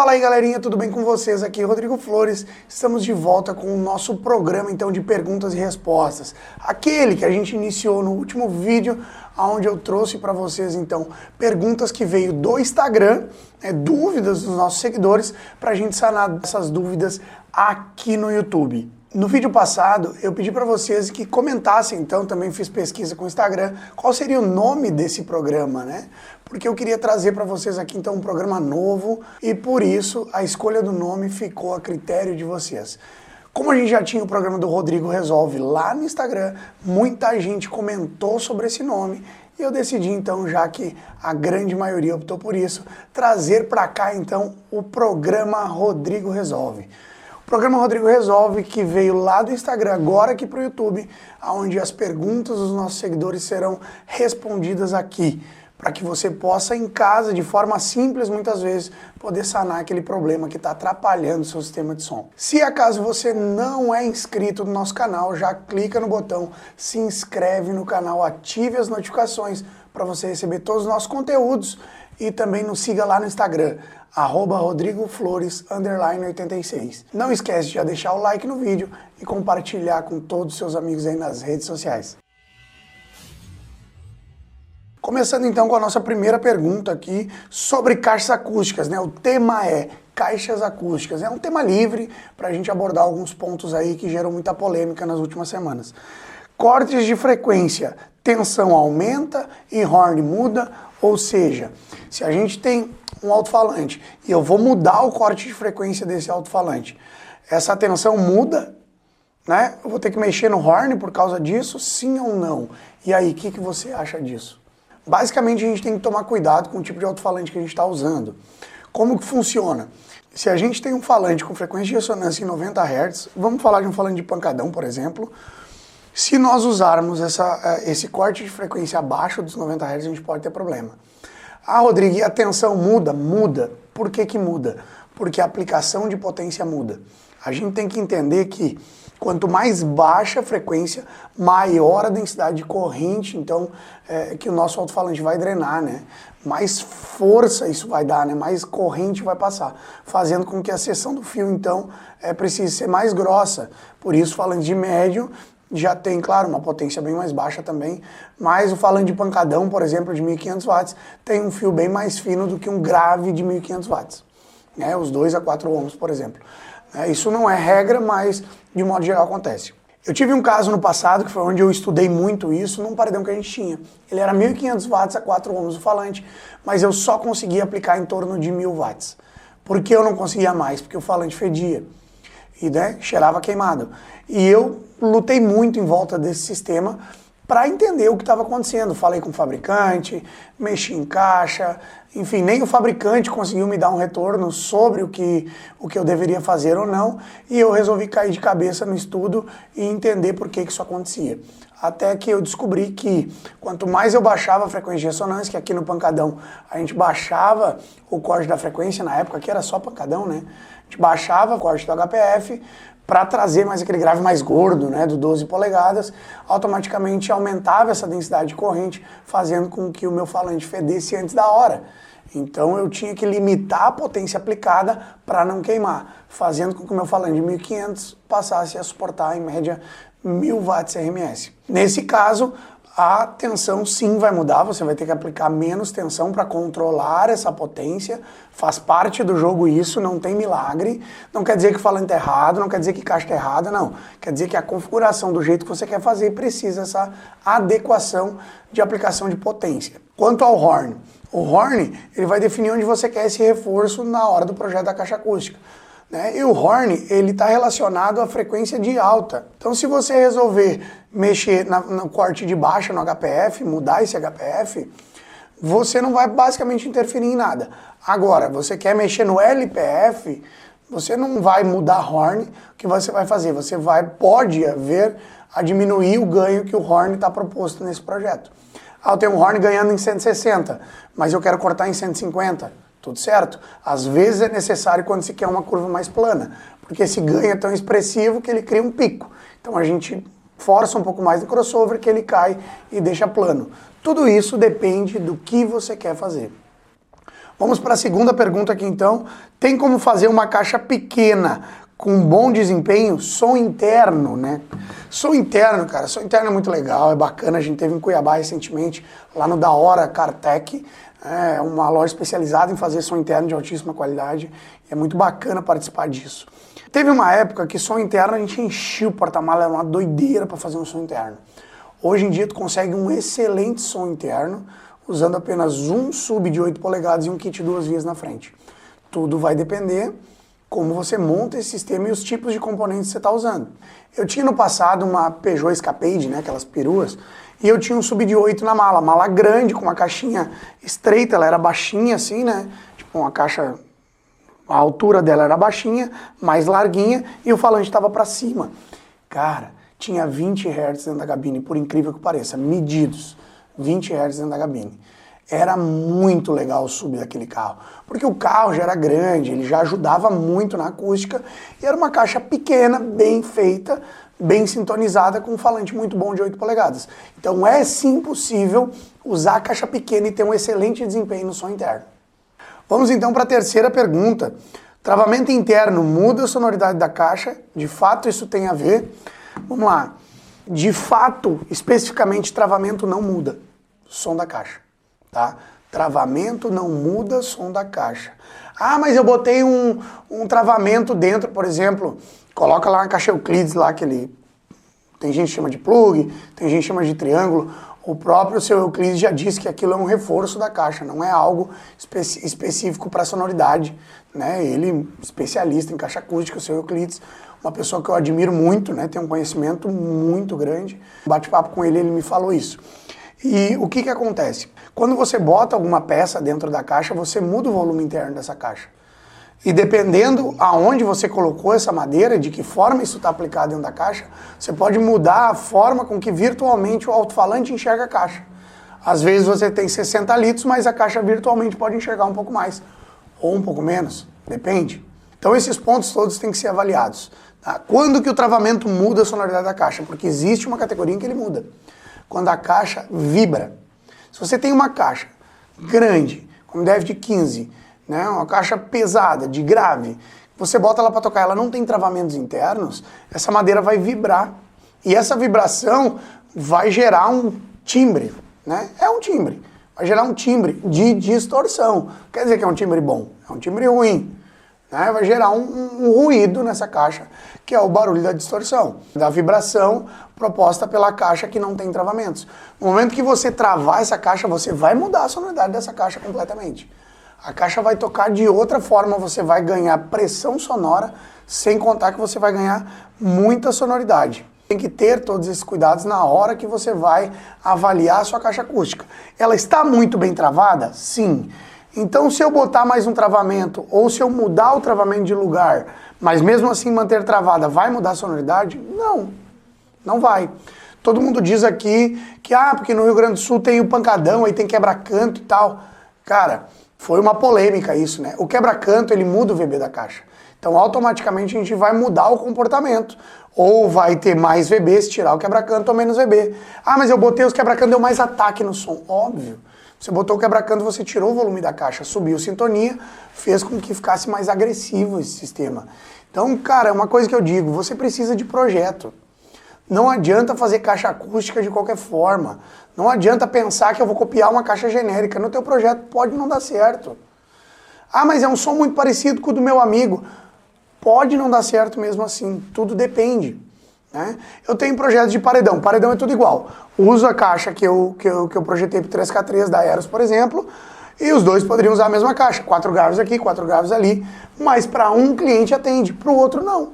Fala aí galerinha, tudo bem com vocês? Aqui é Rodrigo Flores, estamos de volta com o nosso programa então de perguntas e respostas. Aquele que a gente iniciou no último vídeo, onde eu trouxe para vocês então perguntas que veio do Instagram, dúvidas dos nossos seguidores, para a gente sanar essas dúvidas aqui no YouTube. No vídeo passado, eu pedi para vocês que comentassem, então, também fiz pesquisa com o Instagram, qual seria o nome desse programa, né? Porque eu queria trazer para vocês aqui, então, um programa novo e, por isso, a escolha do nome ficou a critério de vocês. Como a gente já tinha o programa do Rodrigo Resolve lá no Instagram, muita gente comentou sobre esse nome e eu decidi, então, já que a grande maioria optou por isso, trazer para cá, então, o programa Rodrigo Resolve. O programa Rodrigo Resolve, que veio lá do Instagram, agora aqui para o YouTube, onde as perguntas dos nossos seguidores serão respondidas aqui, para que você possa, em casa, de forma simples, muitas vezes, poder sanar aquele problema que está atrapalhando o seu sistema de som. Se acaso você não é inscrito no nosso canal, já clica no botão, se inscreve no canal, ative as notificações para você receber todos os nossos conteúdos e também nos siga lá no Instagram, @RodrigoFlores_86. Não esquece de já deixar o like no vídeo e compartilhar com todos os seus amigos aí nas redes sociais. Começando então com a nossa primeira pergunta aqui sobre caixas acústicas, né? O tema é caixas acústicas. É um tema livre para a gente abordar alguns pontos aí que geram muita polêmica nas últimas semanas. Cortes de frequência, tensão aumenta e horn muda, ou seja, se a gente tem um alto-falante e eu vou mudar o corte de frequência desse alto-falante, essa tensão muda, né? Eu vou ter que mexer no horn por causa disso, sim ou não? E aí, o que você acha disso? Basicamente, a gente tem que tomar cuidado com o tipo de alto-falante que a gente está usando. Como que funciona? Se a gente tem um falante com frequência de ressonância em 90 Hz, vamos falar de um falante de pancadão, por exemplo. Se nós usarmos esse corte de frequência abaixo dos 90 Hz, a gente pode ter problema. Ah, Rodrigo, e a tensão muda? Muda. Por que que muda? Porque a aplicação de potência muda. A gente tem que entender que quanto mais baixa a frequência, maior a densidade de corrente, então, que o nosso alto-falante vai drenar, né? Mais força isso vai dar, né? Mais corrente vai passar, fazendo com que a seção do fio, então, precise ser mais grossa. Por isso, falante de médio já tem, claro, uma potência bem mais baixa também, mas o falante de pancadão, por exemplo, de 1500 watts, tem um fio bem mais fino do que um grave de 1500 watts, né? Os 2 a 4 ohms, por exemplo. Isso não é regra, mas de modo geral acontece. Eu tive um caso no passado, que foi onde eu estudei muito isso, num paredão que a gente tinha. Ele era 1500 watts a 4 ohms o falante, mas eu só conseguia aplicar em torno de 1000 watts. Por que eu não conseguia mais? Porque o falante fedia e, né, cheirava queimado. E eu lutei muito em volta desse sistema para entender o que estava acontecendo. Falei com o fabricante, mexi em caixa, enfim, nem o fabricante conseguiu me dar um retorno sobre o que eu deveria fazer ou não, e eu resolvi cair de cabeça no estudo e entender por que isso acontecia. Até que eu descobri que quanto mais eu baixava a frequência de ressonância, que aqui no pancadão a gente baixava o corte da frequência, na época que era só pancadão, né? A gente baixava o corte do HPF, para trazer mais aquele grave mais gordo, né, do 12 polegadas, automaticamente aumentava essa densidade de corrente, fazendo com que o meu falante fedesse antes da hora. Então eu tinha que limitar a potência aplicada para não queimar, fazendo com que o meu falante de 1500 passasse a suportar em média 1000 watts RMS. Nesse caso, a tensão sim vai mudar, você vai ter que aplicar menos tensão para controlar essa potência, faz parte do jogo isso, não tem milagre, não quer dizer que o falante é errado, não quer dizer que a caixa está errada, não. Quer dizer que a configuração do jeito que você quer fazer precisa essa adequação de aplicação de potência. Quanto ao horn, o horn ele vai definir onde você quer esse reforço na hora do projeto da caixa acústica. E o horn, ele está relacionado à frequência de alta. Então, se você resolver mexer no corte de baixa, no HPF, mudar esse HPF, você não vai basicamente interferir em nada. Agora, você quer mexer no LPF, você não vai mudar horn, o que você vai fazer? Você pode haver a diminuir o ganho que o horn está proposto nesse projeto. Ah, eu tenho um horn ganhando em 160, mas eu quero cortar em 150. Tudo certo? Às vezes é necessário quando se quer uma curva mais plana, porque esse ganho é tão expressivo que ele cria um pico. Então a gente força um pouco mais no crossover que ele cai e deixa plano. Tudo isso depende do que você quer fazer. Vamos para a segunda pergunta aqui então. Tem como fazer uma caixa pequena com bom desempenho, som interno, né? Som interno, cara, som interno é muito legal, é bacana. A gente teve em Cuiabá recentemente, lá no Da Hora Cartec, é uma loja especializada em fazer som interno de altíssima qualidade. É muito bacana participar disso. Teve uma época que som interno a gente enchia o porta-mala, era uma doideira para fazer um som interno. Hoje em dia tu consegue um excelente som interno usando apenas um sub de 8 polegadas e um kit 2 vias na frente. Tudo vai depender como você monta esse sistema e os tipos de componentes que você está usando. Eu tinha no passado uma Peugeot Escapade, né, aquelas peruas, e eu tinha um sub de 8 na mala grande, com uma caixinha estreita, ela era baixinha assim, né, tipo uma caixa, a altura dela era baixinha, mais larguinha, e o falante estava para cima. Cara, tinha 20 Hz dentro da cabine, por incrível que pareça, medidos, 20 Hz dentro da cabine. Era muito legal o sub daquele carro, porque o carro já era grande, ele já ajudava muito na acústica, e era uma caixa pequena, bem feita, bem sintonizada, com um falante muito bom de 8 polegadas. Então é sim possível usar a caixa pequena e ter um excelente desempenho no som interno. Vamos então para a terceira pergunta. Travamento interno muda a sonoridade da caixa? De fato isso tem a ver? Vamos lá. De fato, especificamente, travamento não muda o som da caixa. Tá? Travamento não muda som da caixa. Ah, mas eu botei um travamento dentro, por exemplo, coloca lá na caixa Euclides, lá aquele, tem gente que chama de plug, tem gente que chama de triângulo. O próprio seu Euclides já disse que aquilo é um reforço da caixa, não é algo específico para sonoridade, né? Ele, especialista em caixa acústica, o seu Euclides, uma pessoa que eu admiro muito, né? Tem um conhecimento muito grande. Bate-papo com ele, ele me falou isso. E o que acontece? Quando você bota alguma peça dentro da caixa, você muda o volume interno dessa caixa. E dependendo aonde você colocou essa madeira, de que forma isso está aplicado dentro da caixa, você pode mudar a forma com que virtualmente o alto-falante enxerga a caixa. Às vezes você tem 60 litros, mas a caixa virtualmente pode enxergar um pouco mais, ou um pouco menos, depende. Então esses pontos todos têm que ser avaliados. Tá? Quando que o travamento muda a sonoridade da caixa? Porque existe uma categoria em que ele muda. Quando a caixa vibra. Se você tem uma caixa grande, como deve de 15, né, uma caixa pesada, de grave, você bota ela para tocar, ela não tem travamentos internos, essa madeira vai vibrar. E essa vibração vai gerar um timbre, né? É um timbre. Vai gerar um timbre de distorção. Quer dizer que é um timbre bom, é um timbre ruim. Né? Vai gerar um ruído nessa caixa, que é o barulho da distorção, da vibração proposta pela caixa que não tem travamentos. No momento que você travar essa caixa, você vai mudar a sonoridade dessa caixa completamente. A caixa vai tocar de outra forma, você vai ganhar pressão sonora, sem contar que você vai ganhar muita sonoridade. Tem que ter todos esses cuidados na hora que você vai avaliar a sua caixa acústica. Ela está muito bem travada? Sim. Então, se eu botar mais um travamento, ou se eu mudar o travamento de lugar, mas mesmo assim manter travada, vai mudar a sonoridade? Não, não vai. Todo mundo diz aqui que, porque no Rio Grande do Sul tem o pancadão, aí tem quebra-canto e tal. Cara, foi uma polêmica isso, né? O quebra-canto, ele muda o VB da caixa. Então, automaticamente, a gente vai mudar o comportamento. Ou vai ter mais VB se tirar o quebra-canto ou menos VB. Ah, mas eu botei os quebra-canto, deu mais ataque no som. Óbvio. Você botou o quebra-canto, você tirou o volume da caixa, subiu sintonia, fez com que ficasse mais agressivo esse sistema. Então, cara, é uma coisa que eu digo, você precisa de projeto. Não adianta fazer caixa acústica de qualquer forma. Não adianta pensar que eu vou copiar uma caixa genérica. No teu projeto pode não dar certo. Ah, mas é um som muito parecido com o do meu amigo. Pode não dar certo mesmo assim. Tudo depende. Né? Eu tenho projetos de paredão. Paredão é tudo igual. Uso a caixa que eu projetei para o 3K3 da Eros, por exemplo, e os dois poderiam usar a mesma caixa. 4 graves aqui, 4 graves ali. Mas para um cliente atende, para o outro não.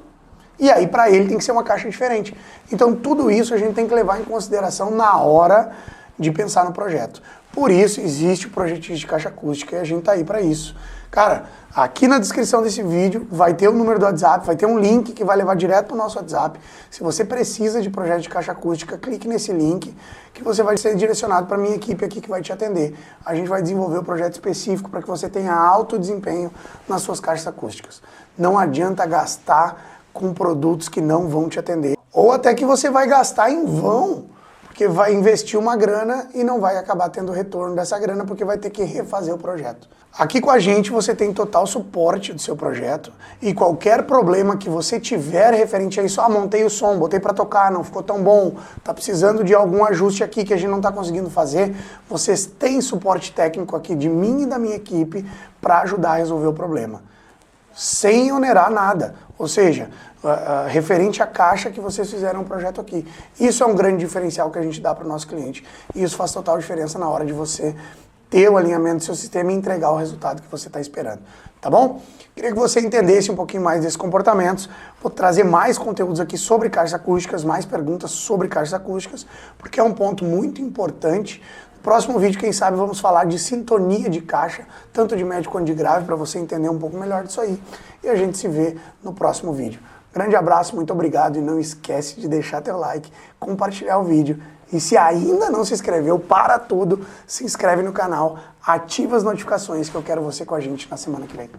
E aí para ele tem que ser uma caixa diferente. Então tudo isso a gente tem que levar em consideração na hora de pensar no projeto. Por isso existe o projetista de caixa acústica e a gente tá aí para isso. Cara, aqui na descrição desse vídeo vai ter o número do WhatsApp, vai ter um link que vai levar direto para o nosso WhatsApp. Se você precisa de projeto de caixa acústica, clique nesse link que você vai ser direcionado para a minha equipe aqui que vai te atender. A gente vai desenvolver um projeto específico para que você tenha alto desempenho nas suas caixas acústicas. Não adianta gastar com produtos que não vão te atender. Ou até que você vai gastar em vão. porque vai investir uma grana e não vai acabar tendo retorno dessa grana porque vai ter que refazer o projeto. Aqui com a gente você tem total suporte do seu projeto e qualquer problema que você tiver referente a isso, montei o som, botei para tocar, não ficou tão bom, tá precisando de algum ajuste aqui que a gente não tá conseguindo fazer, vocês têm suporte técnico aqui de mim e da minha equipe para ajudar a resolver o problema, sem onerar nada, ou seja, referente à caixa que vocês fizeram um projeto aqui. Isso é um grande diferencial que a gente dá para o nosso cliente e isso faz total diferença na hora de você ter o alinhamento do seu sistema e entregar o resultado que você está esperando, tá bom? Queria que você entendesse um pouquinho mais desses comportamentos, vou trazer mais conteúdos aqui sobre caixas acústicas, mais perguntas sobre caixas acústicas, porque é um ponto muito importante. No próximo vídeo, quem sabe, vamos falar de sintonia de caixa, tanto de médio quanto de grave, para você entender um pouco melhor disso aí, e a gente se vê no próximo vídeo. Grande abraço, muito obrigado e não esquece de deixar teu like, compartilhar o vídeo. E se ainda não se inscreveu, para tudo, se inscreve no canal, ativa as notificações que eu quero você com a gente na semana que vem.